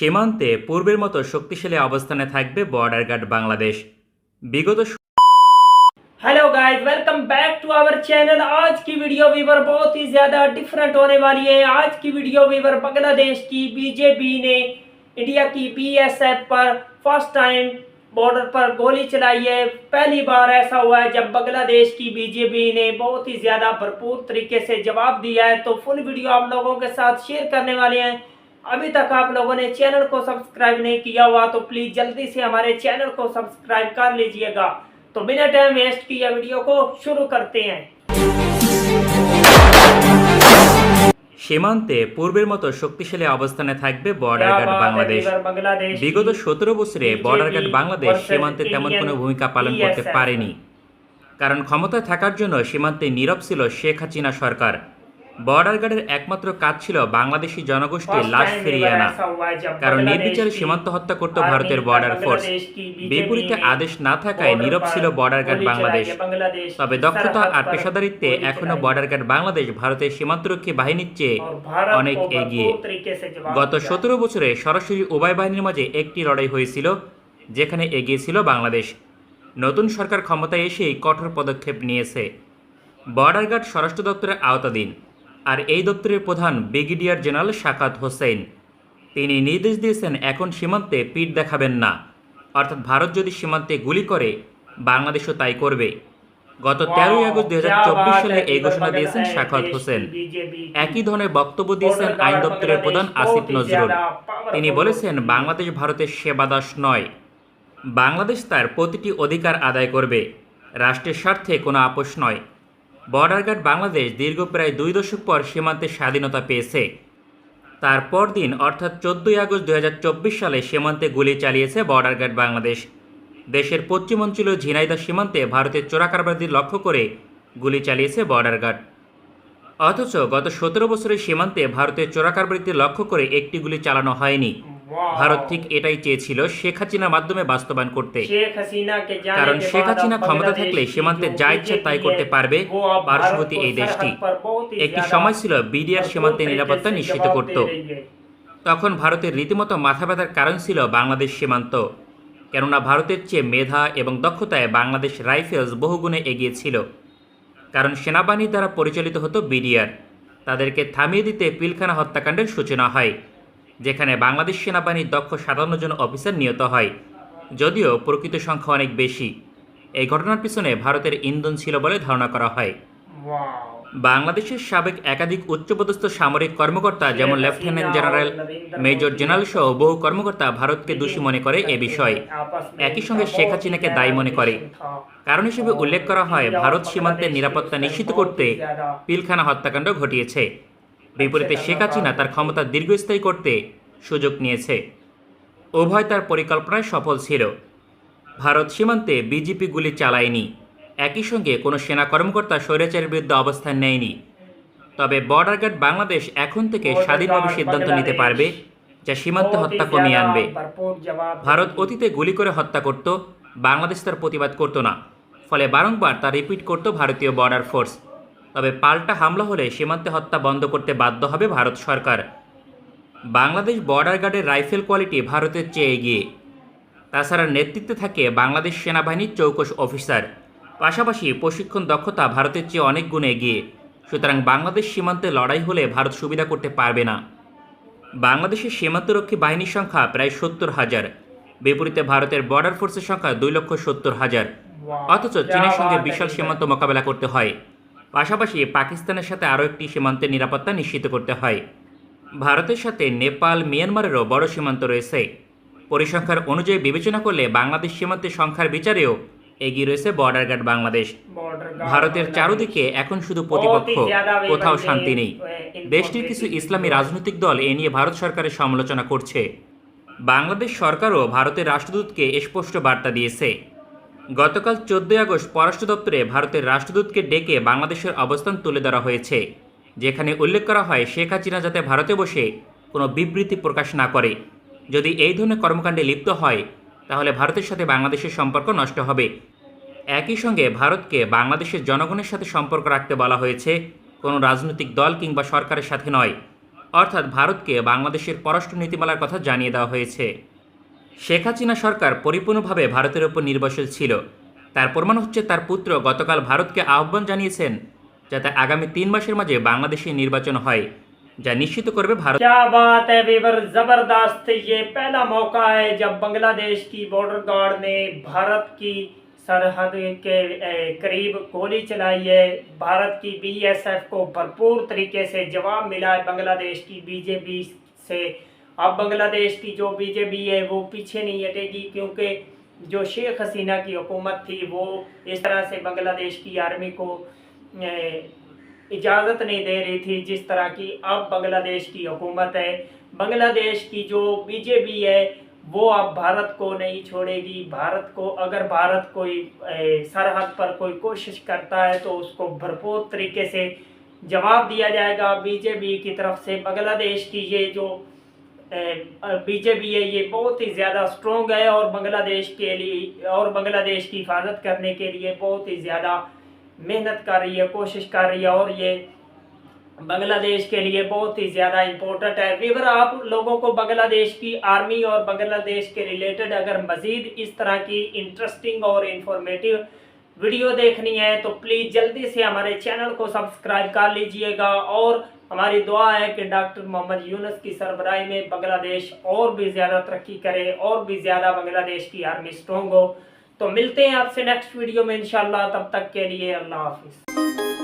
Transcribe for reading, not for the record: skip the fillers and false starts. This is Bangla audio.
সীমান্তে পূর্বের মতো শক্তিশালী অবস্থানে থাকবে বর্ডার গার্ড बांग्लादेश। विगत hello guys, welcome back to our channel. आज की वीडियो वीवर बहुत ही ज्यादा डिफरेंट होने वाली है। आज की वीडियो वीवर बांग्लादेश की बीजेपी ने इंडिया की बीएसएफ पर फर्स्ट टाइम बॉर्डर पर गोली चलाई है। पहली बार ऐसा हुआ है जब बांग्लादेश की बीजेपी ने बहुत ही ज्यादा भरपूर तरीके से जवाब दिया है। तो फुल वीडियो आप लोगों के साथ शेयर करने वाले हैं। अभी तक आप लोगों ने चैनल को सब्सक्राइब नहीं किया हुआ तो प्लीज जल्दी से हमारे चैनल को सब्सक्राइब कर लीजिएगा। तो बिना टाइम वेस्ट किए वीडियो को शुरू करते हैं। সীমান্তে পূর্বের মতো শক্তিশালী অবস্থানে থাকবে বর্ডার গার্ড বাংলাদেশ। বিগত 17 বছরে বর্ডার গার্ড বাংলাদেশ সীমান্তে তেমন কোনো ভূমিকা পালন করতে পারেনি, কারণ ক্ষমতায় থাকার জন্য সীমান্তে নীরব ছিল শেখ হাসিনা সরকার। বর্ডার গার্ডের একমাত্র কাজ ছিল বাংলাদেশি জনগোষ্ঠীর লাশ ফিরিয়ে আনা, কারণ নির্বিচারে সীমান্ত হত্যা করত ভারতের বর্ডার ফোর্স। বিপরীতে আদেশ না থাকায় নীরব ছিল বর্ডার গার্ড বাংলাদেশ। তবে দক্ষতা আর পেশাদারিত্বে এখনো বর্ডার গার্ড বাংলাদেশ ভারতের সীমান্তরক্ষী বাহিনীর চেয়ে অনেক এগিয়ে। গত 17 বছরে সরাসরি উভয় বাহিনীর মাঝে একটি লড়াই হয়েছিল, যেখানে এগিয়ে ছিল বাংলাদেশ। নতুন সরকার ক্ষমতায় এসেই কঠোর পদক্ষেপ নিয়েছে। বর্ডার গার্ড স্বরাষ্ট্র দপ্তরের আওতাধীন, আর এই দপ্তরের প্রধান ব্রিগেডিয়ার জেনারেল শাকাত হোসেন। তিনি নির্দেশ দিয়েছেন এখন সীমান্তে পিঠ দেখাবেন না, অর্থাৎ ভারত যদি সীমান্তে গুলি করে বাংলাদেশও তাই করবে। গত 13 আগস্ট 2024 সালে এই ঘোষণা দিয়েছেন শাকাত হোসেন। একই ধরনের বক্তব্য দিয়েছেন আইন দপ্তরের প্রধান আসিফ নজরুল। তিনি বলেছেন বাংলাদেশ ভারতের সেবাদাস নয়, বাংলাদেশ তার প্রতিটি অধিকার আদায় করবে, রাষ্ট্রের স্বার্থে কোনো আপোষ নয়। বর্ডার গার্ড বাংলাদেশ দীর্ঘ প্রায় 2 দশক পর সীমান্তে স্বাধীনতা পেয়েছে। তার পরদিন অর্থাৎ 14 আগস্ট 2024 সালে সীমান্তে গুলি চালিয়েছে বর্ডার গার্ড বাংলাদেশ। দেশের পশ্চিমাঞ্চল ঝিনাইদহ সীমান্তে ভারতের চোরাকারবারিদের লক্ষ্য করে গুলি চালিয়েছে বর্ডার গার্ড। অথচ গত 17 বছরের সীমান্তে ভারতের চোরাকারবারিদের লক্ষ্য করে একটি গুলি চালানো হয়নি। ভারত ঠিক এটাই চেয়েছিল শেখ হাসিনার মাধ্যমে বাস্তবায়ন করতে, কারণ শেখ হাসিনা ক্ষমতা থাকলে সীমান্তে যা ইচ্ছা তাই করতে পারবে পার্শ্ববর্তী এই দেশটি। একটি সময় ছিল বিডিআর সীমান্তে নিরাপত্তা নিশ্চিত করত। তখন ভারতের রীতিমতো মাথা ব্যথার কারণ ছিল বাংলাদেশ সীমান্ত, কেননা ভারতের চেয়ে মেধা এবং দক্ষতায় বাংলাদেশ রাইফেলস বহুগুণে এগিয়ে ছিল। কারণ সেনাবাহিনীর দ্বারা পরিচালিত হতো বিডিআর। তাদেরকে থামিয়ে দিতে পিলখানা হত্যাকাণ্ডের সূচনা হয়, যেখানে বাংলাদেশ সেনাবাহিনীর দক্ষ 57 জন অফিসার নিহত হয়, যদিও প্রকৃত সংখ্যা অনেক বেশি। এই ঘটনার পিছনে ভারতের ইন্ধন ছিল বলে ধারণা করা হয়। বাংলাদেশের সাবেক একাধিক উচ্চপদস্থ সামরিক কর্মকর্তা যেমন লেফটেন্যান্ট জেনারেল, মেজর জেনারেল সহ বহু কর্মকর্তা ভারতকে দোষী মনে করে এ বিষয়ে। একই সঙ্গে শেখ হাসিনাকে দায়ী মনে করে। কারণ হিসেবে উল্লেখ করা হয় ভারত সীমান্তের নিরাপত্তা নিশ্চিত করতে পিলখানা হত্যাকাণ্ড ঘটিয়েছে। বিপরীতে শেখ হাসিনা তার ক্ষমতা দীর্ঘস্থায়ী করতে সুযোগ নিয়েছে। উভয় তার পরিকল্পনায় সফল ছিল। ভারত সীমান্তে বিজেপি গুলি চালায়নি, একই সঙ্গে কোনো সেনা কর্মকর্তা স্বৈরাচারের বিরুদ্ধে অবস্থান নেয়নি। তবে বর্ডার গার্ড বাংলাদেশ এখন থেকে স্বাধীনভাবে সিদ্ধান্ত নিতে পারবে, যা সীমান্তে হত্যা কমিয়ে আনবে। ভারত অতীতে গুলি করে হত্যা করত, বাংলাদেশ তার প্রতিবাদ করত না, ফলে বারংবার তা রিপিট করত ভারতীয় বর্ডার ফোর্স। তবে পাল্টা হামলা হলে সীমান্তে হত্যা বন্ধ করতে বাধ্য হবে ভারত সরকার। বাংলাদেশ বর্ডার গার্ডের রাইফেল কোয়ালিটি ভারতের চেয়ে এগিয়ে। তাছাড়া নেতৃত্বে থাকে বাংলাদেশ সেনাবাহিনীর চৌকস অফিসার, পাশাপাশি প্রশিক্ষণ দক্ষতা ভারতের চেয়ে অনেক গুণ এগিয়ে। সুতরাং বাংলাদেশ সীমান্তে লড়াই হলে ভারত সুবিধা করতে পারবে না। বাংলাদেশের সীমান্তরক্ষী বাহিনীর সংখ্যা প্রায় 70,000, বিপরীতে ভারতের বর্ডার ফোর্সের সংখ্যা 2,70,000। অথচ চীনের সঙ্গে বিশাল সীমান্ত মোকাবেলা করতে হয়, পাশাপাশি পাকিস্তানের সাথে আরও একটি সীমান্তের নিরাপত্তা নিশ্চিত করতে হয়। ভারতের সাথে নেপাল, মিয়ানমারেরও বড় সীমান্ত রয়েছে। পরিসংখ্যার অনুযায়ী বিবেচনা করলে বাংলাদেশ সীমান্তের সংখ্যার বিচারেও এগিয়ে রয়েছে বর্ডার গার্ড বাংলাদেশ। ভারতের চারদিকে এখন শুধু প্রতিপক্ষ, কোথাও শান্তি নেই। দেশটির কিছু ইসলামী রাজনৈতিক দল এ নিয়ে ভারত সরকারের সমালোচনা করছে। বাংলাদেশ সরকারও ভারতের রাষ্ট্রদূতকে স্পষ্ট বার্তা দিয়েছে। গতকাল 14 আগস্ট পররাষ্ট্র দপ্তরে ভারতের রাষ্ট্রদূতকে ডেকে বাংলাদেশের অবস্থান তুলে ধরা হয়েছে, যেখানে উল্লেখ করা হয় শেখ হাসিনা যাতে ভারতে বসে কোনো বিবৃতি প্রকাশ না করে। যদি এই ধরনের কর্মকাণ্ডে লিপ্ত হয় তাহলে ভারতের সাথে বাংলাদেশের সম্পর্ক নষ্ট হবে। একই সঙ্গে ভারতকে বাংলাদেশের জনগণের সাথে সম্পর্ক রাখতে বলা হয়েছে, কোনো রাজনৈতিক দল কিংবা সরকারের সাথে নয়। অর্থাৎ ভারতকে বাংলাদেশের পররাষ্ট্র নীতিমালার কথা জানিয়ে দেওয়া হয়েছে। শেখ হাসিনা সরকার পরিপূর্ণভাবে ভারতের ওপর নির্ভরশীল ছিল। তার প্রমাণ হচ্ছে তার পুত্র গতকাল ভারতকে আহ্বান জানিয়েছেন যাতে আগামী 3 মাসের মাঝে বাংলাদেশে নির্বাচন হয়, যা নিশ্চিত করবে ভারত। क्या बात है वीवर, जबरदस्त। ये पहला मौका है जब बांग्लादेश की बॉर्डर गार्ड ने भारत की सरहद के करीब गोली चलाई है। भारत की बीएसएफ को भरपूर तरीके से जवाब मिला है बांग्लादेश की बीजेपी से। अब बांग्लादेश की जो बीजेपी है वो पीछे नहीं हटेगी, क्योंकि जो शेख हसीना की हुकूमत थी वो इस तरह से बांग्लादेश की आर्मी को इजाज़त नहीं दे रही थी जिस तरह की अब बांग्लादेश की हुकूमत है। बांग्लादेश की जो बीजेपी है वो अब भारत को नहीं छोड़ेगी। भारत को, अगर भारत कोई सरहद पर कोई कोशिश करता है तो उसको भरपूर तरीके से जवाब दिया जाएगा बीजेपी की तरफ से। बांग्लादेश की ये जो बीजेपी है ये बहुत ही ज़्यादा स्ट्रॉन्ग है और बांग्लादेश के लिए और बांग्लादेश की हिफाजत करने के लिए बहुत ही ज़्यादा मेहनत कर रही है, कोशिश कर रही है, और ये बांग्लादेश के लिए बहुत ही ज़्यादा इम्पोर्टेंट है। वीवर, आप लोगों को बांग्लादेश की आर्मी और बांग्लादेश के रिलेटेड अगर मज़ीद इस तरह की इंटरेस्टिंग और इंफॉर्मेटिव वीडियो देखनी है तो प्लीज़ जल्दी से हमारे चैनल को सब्सक्राइब कर लीजिएगा। और हमारी दुआ है कि डॉक्टर मोहम्मद यूनुस की सरबराही में बांग्लादेश और भी ज़्यादा तरक्की करे और भी ज़्यादा बांग्लादेश की आर्मी स्ट्रॉन्ग हो। तो मिलते हैं आपसे नेक्स्ट वीडियो में इंशाल्लाह। तब तक के लिए अल्लाह हाफिज़।